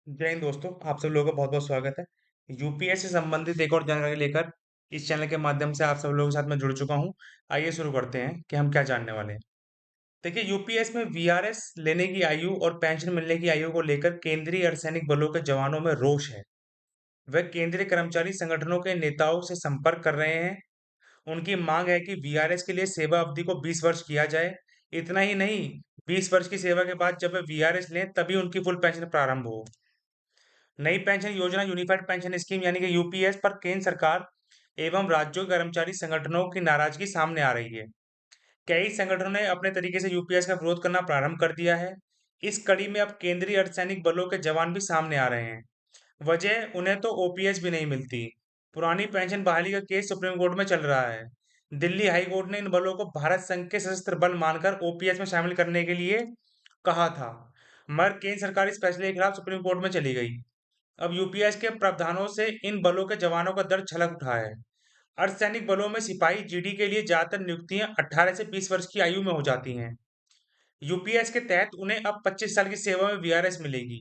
जय हिंद दोस्तों, आप सब लोगों का बहुत बहुत स्वागत है। यूपीएससी से संबंधित एक और जानकारी लेकर इस चैनल के माध्यम से आप सब लोगों के साथ मैं जुड़ चुका हूं। आइए शुरू करते हैं कि हम क्या जानने वाले हैं। देखिए, यूपीएस में वीआरएस लेने की आयु और पेंशन मिलने की आयु को लेकर केंद्रीय अर्धसैनिक बलों के जवानों में रोष है। वह केंद्रीय कर्मचारी संगठनों के नेताओं से संपर्क कर रहे हैं। उनकी मांग है कि वीआरएस के लिए सेवा अवधि को 20 वर्ष किया जाए। इतना ही नहीं, 20 वर्ष की सेवा के बाद जब वे वीआरएस लें तभी उनकी फुल पेंशन प्रारंभ हो। नई पेंशन योजना यूनिफाइड पेंशन स्कीम यानी कि यूपीएस पर केंद्र सरकार एवं राज्यों के कर्मचारी संगठनों की नाराजगी सामने आ रही है। कई संगठनों ने अपने तरीके से यूपीएस का विरोध करना प्रारंभ कर दिया है। इस कड़ी में अब केंद्रीय अर्धसैनिक बलों के जवान भी सामने आ रहे हैं। वजह, उन्हें तो ओपीएस भी नहीं मिलती। पुरानी पेंशन बहाली का केस सुप्रीम कोर्ट में चल रहा है। दिल्ली हाई कोर्ट ने इन बलों को भारत संघ के सशस्त्र बल मानकर ओपीएस में शामिल करने के लिए कहा था, मगर केंद्र सरकार इस फैसले के खिलाफ सुप्रीम कोर्ट में चली गई। अब यूपीएस के प्रावधानों से इन बलों के जवानों का दर्द छलक उठा है। अर्धसैनिक बलों में सिपाही जीडी के लिए ज्यादातर नियुक्तियां 18 से 20 वर्ष की आयु में हो जाती हैं। यूपीएस के तहत उन्हें अब 25 साल की सेवा में वीआरएस मिलेगी।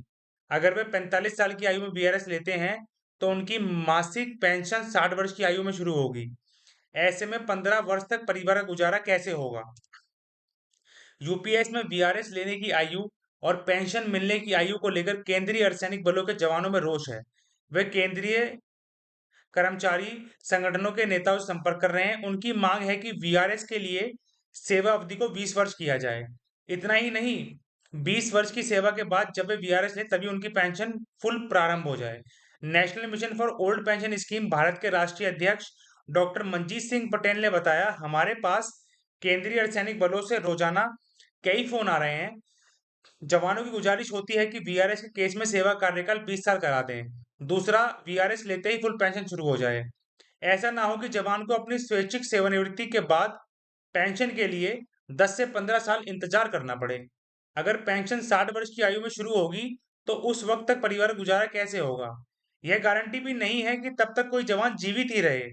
अगर वे 45 साल की आयु में वीआरएस लेते हैं तो उनकी मासिक पेंशन 60 वर्ष की आयु में शुरू होगी। ऐसे में 15 वर्ष तक परिवार का गुजारा कैसे होगा। यूपीएस में वीआरएस लेने की आयु और पेंशन मिलने की आयु को लेकर केंद्रीय अर्धसैनिक बलों के जवानों में रोष है। वे केंद्रीय कर्मचारी संगठनों के नेताओं से संपर्क कर रहे हैं। उनकी मांग है कि वीआरएस के लिए सेवा अवधि को 20 वर्ष किया जाए। इतना ही नहीं, 20 वर्ष की सेवा के बाद जब वे वीआरएस ले तभी उनकी पेंशन फुल प्रारंभ हो जाए। National mission for old pension scheme Bharat के राष्ट्रीय अध्यक्ष डॉक्टर मनजीत सिंह पटेल ने बताया, हमारे पास केंद्रीय अर्धसैनिक बलों से रोजाना कई फोन आ रहे हैं। जवानों की गुजारिश होती है कि वीआरएस के केस में सेवा कार्यकाल 20 साल करा दें। दूसरा, वीआरएस लेते ही फुल पेंशन शुरू हो जाए। ऐसा ना हो कि जवान को अपनी स्वैच्छिक सेवानिवृत्ति के बाद पेंशन के लिए 10 से 15 साल इंतजार करना पड़े। अगर पेंशन 60 वर्ष की आयु में शुरू होगी तो उस वक्त तक परिवार का गुजारा कैसे होगा। यह गारंटी भी नहीं है कि तब तक कोई जवान जीवित ही रहे।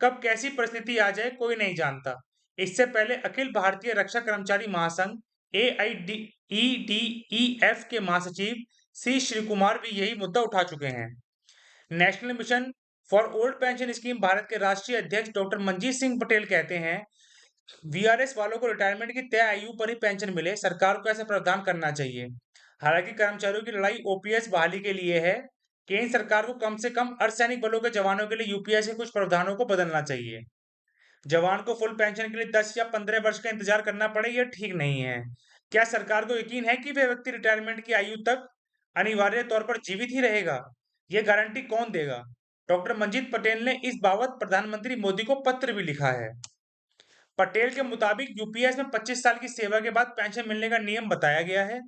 कब कैसी परिस्थिति आ जाए कोई नहीं जानता। इससे पहले अखिल भारतीय रक्षा कर्मचारी महासंघ AIDEDEF के महासचिव सी श्री कुमार भी यही मुद्दा उठा चुके हैं। National mission for old pension scheme Bharat के राष्ट्रीय अध्यक्ष डॉक्टर मनजीत सिंह पटेल कहते हैं, वीआरएस वालों को रिटायरमेंट की तय आयु पर ही पेंशन मिले, सरकार को ऐसा प्रावधान करना चाहिए। हालांकि कर्मचारियों की लड़ाई ओपीएस बहाली के लिए है। केंद्र सरकार को कम से कम अर्धसैनिक बलों के जवानों के लिए यूपीएस के कुछ प्रावधानों को बदलना चाहिए। जवान को फुल पेंशन के लिए 10 या 15 वर्ष का इंतजार करना पड़े, यह ठीक नहीं है। क्या सरकार को यकीन है कि वह व्यक्ति रिटायरमेंट की आयु तक अनिवार्य तौर पर जीवित ही रहेगा? यह गारंटी कौन देगा? डॉक्टर मंजीत पटेल ने इस बाबत प्रधानमंत्री मोदी को पत्र भी लिखा है। पटेल के मुताबिक यूपीएस में 25 साल की सेवा के बाद पेंशन मिलने का नियम बताया गया है।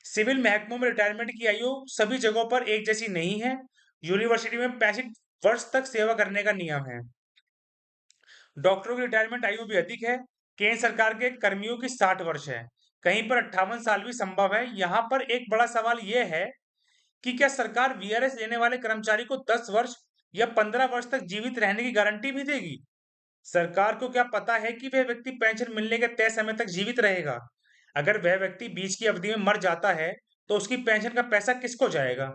सिविल महकमों में रिटायरमेंट की आयु सभी जगहों पर एक जैसी नहीं है। यूनिवर्सिटी में 65 वर्ष तक सेवा करने का नियम है। डॉक्टरों की रिटायरमेंट आयु भी अधिक है। केंद्र सरकार के कर्मियों की 60 वर्ष है। कहीं पर 58 साल भी संभव है। यहाँ पर एक बड़ा सवाल यह है कि क्या सरकार वीआरएस लेने वाले कर्मचारी को 10 वर्ष या 15 वर्ष तक जीवित रहने की गारंटी भी देगी? सरकार को क्या पता है कि वह व्यक्ति पेंशन मिलने के तय समय तक जीवित रहेगा? अगर वह व्यक्ति बीच की अवधि में मर जाता है तो उसकी पेंशन का पैसा किसको जाएगा?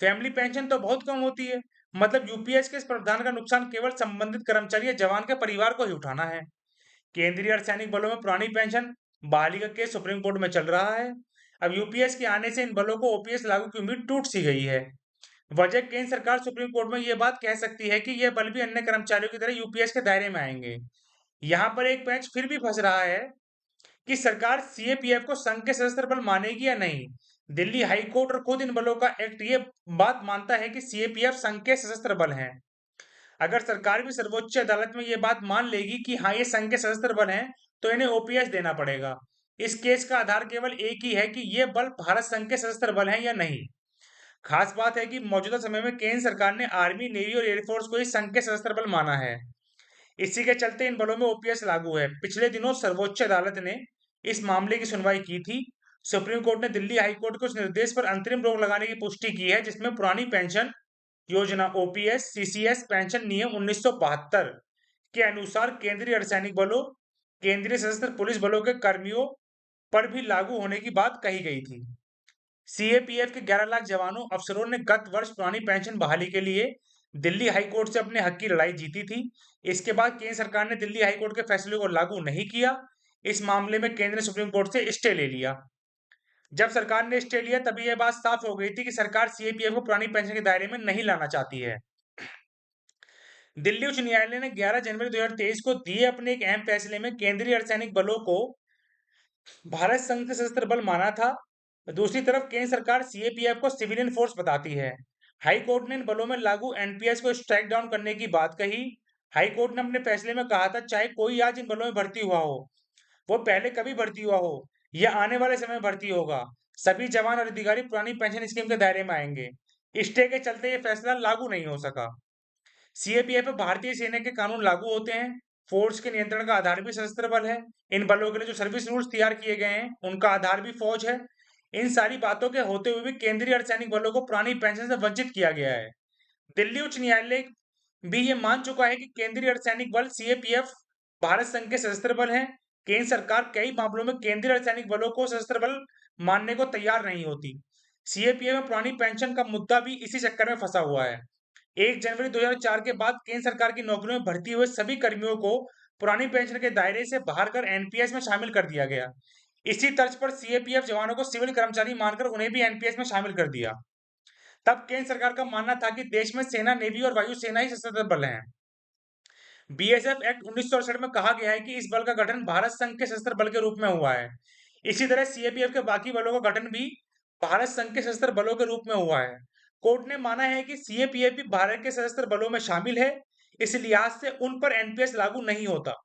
फैमिली पेंशन तो बहुत कम होती है। मतलब यूपीएस के इस प्रावधान का नुकसान केवल संबंधित कर्मचारी या जवान के परिवार को ही उठाना है। केंद्रीय अर्धसैनिक बलों में पुरानी पेंशन बहाली का केस सुप्रीम कोर्ट में चल रहा है। अब यूपीएस के आने से इन बलों को ओपीएस लागू की उम्मीद टूट सी गई है। वजह, केंद्र सरकार सुप्रीम कोर्ट में यह बात कह सकती है कि यह बल भी अन्य कर्मचारियों की तरह यूपीएस के दायरे में आएंगे। यहाँ पर एक पैंच फिर भी फंस रहा है कि सरकार सीएपीएफ को संघ के सशस्त्र बल मानेगी या नहीं। दिल्ली हाई कोर्ट और खुद इन बलों का एक्ट ये बात मानता है कि सीएपीएफ संघ के सशस्त्र बल हैं। अगर सरकार भी सर्वोच्च अदालत में ये बात मान लेगी कि हाँ ये संघ के सशस्त्र बल हैं, तो इन्हें ओपीएस देना पड़ेगा। इस केस का आधार केवल एक ही है कि ये बल भारत संघ के सशस्त्र बल हैं या नहीं। खास बात है कि मौजूदा समय में केंद्र सरकार ने आर्मी, नेवी और एयरफोर्स को ही संघ के सशस्त्र बल माना है। इसी के चलते इन बलों में ओपीएस लागू है। पिछले दिनों सर्वोच्च अदालत ने इस मामले की सुनवाई की थी। सुप्रीम कोर्ट ने दिल्ली हाई कोर्ट के उस निर्देश पर अंतरिम रोक लगाने की पुष्टि की है जिसमें पुरानी पेंशन योजना ओपीएस सीसीएस पेंशन नियम 1972 के अनुसार केंद्रीय अर्धसैनिक बलों, केंद्रीय सशस्त्र पुलिस बलों के कर्मियों पर भी लागू होने की बात कही गई थी। सीएपीएफ के 11 लाख जवानों अफसरों ने गत वर्ष पुरानी पेंशन बहाली के लिए दिल्ली हाईकोर्ट से अपने हक की लड़ाई जीती थी। इसके बाद केंद्र सरकार ने दिल्ली हाईकोर्ट के फैसले को लागू नहीं किया। इस मामले में केंद्र ने सुप्रीम कोर्ट से स्टे ले लिया। जब सरकार ने स्टे लिया तभी यह बात साफ हो गई थी कि सरकार सीएपीएफ को पुरानी पेंशन के दायरे में नहीं लाना चाहती है। दिल्ली उच्च न्यायालय ने 11 जनवरी 2023 को दिए अपने एक अहम फैसले में केंद्रीय अर्धसैनिक बलों को भारत संघ के सशस्त्र बल माना था। दूसरी तरफ केंद्र सरकार सीएपीएफ को सिविलियन फोर्स बताती है। हाई कोर्ट ने इन बलों में लागू एनपीएस को स्ट्राइक डाउन करने की बात कही। हाई कोर्ट ने अपने फैसले में कहा था चाहे कोई आज इन बलों में भर्ती हुआ हो, वो पहले कभी भर्ती हुआ हो या आने वाले समय में भर्ती होगा, सभी जवान और अधिकारी पुरानी पेंशन स्कीम के दायरे में आएंगे। स्टे के चलते ये फैसला लागू नहीं हो सका। सीएपीएफ में भारतीय सेना के कानून लागू होते हैं। फोर्स के नियंत्रण का आधार भी सशस्त्र बल है। इन बलों के लिए जो सर्विस रूल्स तैयार किए गए हैं उनका आधार भी फौज है। इन सारी बातों के होते हुए भी केंद्रीय अर्धसैनिक बलों को पुरानी पेंशन से वंचित किया गया है। दिल्ली उच्च न्यायालय भी ये मान चुका है कि केंद्रीय अर्धसैनिक बल सीएपीएफ भारत संघ के सशस्त्र बल हैं। केंद्र सरकार कई मामलों में केंद्रीय अर्धसैनिक बलों को सशस्त्र बल मानने को तैयार नहीं होती। सीएपीएफ में पुरानी पेंशन का मुद्दा भी इसी चक्कर में फंसा हुआ है। 1 जनवरी 2004 के बाद केंद्र सरकार की नौकरियों में भर्ती हुए सभी कर्मियों को पुरानी पेंशन के दायरे से बाहर कर एनपीएस में शामिल कर दिया गया। इसी तर्ज पर सीएपीएफ जवानों को सिविल कर्मचारी मानकर उन्हें भी एनपीएस में शामिल कर दिया। तब केंद्र सरकार का मानना था कि देश में सेना, नेवी और वायुसेना ही सशस्त्र बल हैं। बीएसएफ एक्ट 1968 में कहा गया है कि इस बल का गठन भारत संघ के सशस्त्र बल के रूप में हुआ है। इसी तरह सीएपीएफ के बाकी बलों का गठन भी भारत संघ के सशस्त्र बलों के रूप में हुआ है। कोर्ट ने माना है कि सीएपीएफ भी भारत के सशस्त्र बलों में शामिल है। इस लिहाज से उन पर एनपीएस लागू नहीं होता।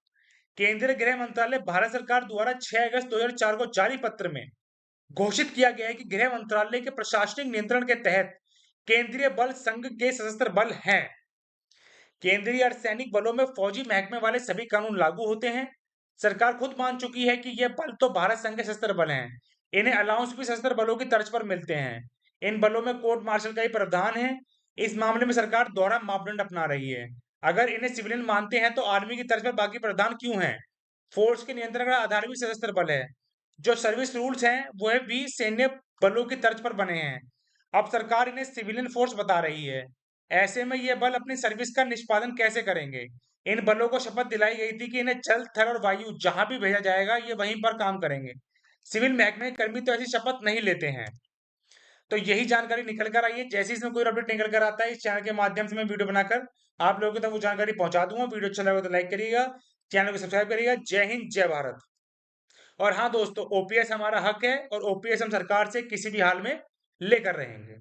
केंद्रीय गृह मंत्रालय भारत सरकार द्वारा 6 अगस्त 2004 को जारी पत्र में घोषित किया गया है कि गृह मंत्रालय के प्रशासनिक नियंत्रण के तहत केंद्रीय बल संघ के सशस्त्र बल हैं। केंद्रीय अर्धसैनिक बलों में फौजी महकमे वाले सभी कानून लागू होते हैं। सरकार खुद मान चुकी है कि ये बल तो भारत संघ के सशस्त्र बल हैं। इन्हें अलाउंस भी सशस्त्र बलों की तर्ज पर मिलते हैं। इन बलों में कोर्ट मार्शल का ही प्रावधान है। इस मामले में सरकार दोहरा मापदंड अपना रही है। अगर इन्हें सिविलियन मानते हैं तो आर्मी की तर्ज पर बाकी प्रावधान क्यों है? फोर्स के नियंत्रण का आधार भी सशस्त्र बल है। जो सर्विस रूल्स हैं वह भी सैन्य बलों की तर्ज पर बने हैं। अब सरकार इन्हें सिविलियन फोर्स बता रही है। ऐसे में ये बल अपनी सर्विस का निष्पादन कैसे करेंगे? इन बलों को शपथ दिलाई गई थी कि इन्हें जल, थल और वायु जहां भी भेजा जाएगा ये वहीं पर काम करेंगे। सिविल महकमे के कर्मी तो ऐसी शपथ नहीं लेते हैं। तो यही जानकारी निकल कर आई है। जैसे ही इसमें कोई अपडेट निकल कर आता है इस चैनल के माध्यम से मैं वीडियो बनाकर आप लोगों तक वो जानकारी पहुंचा दूंगा। वीडियो अच्छा लगा तो लाइक करिएगा, चैनल को सब्सक्राइब करिएगा। जय हिंद, जय भारत। और हाँ दोस्तों, ओपीएस हमारा हक है और ओपीएस हम सरकार से किसी भी हाल में लेकर रहेंगे।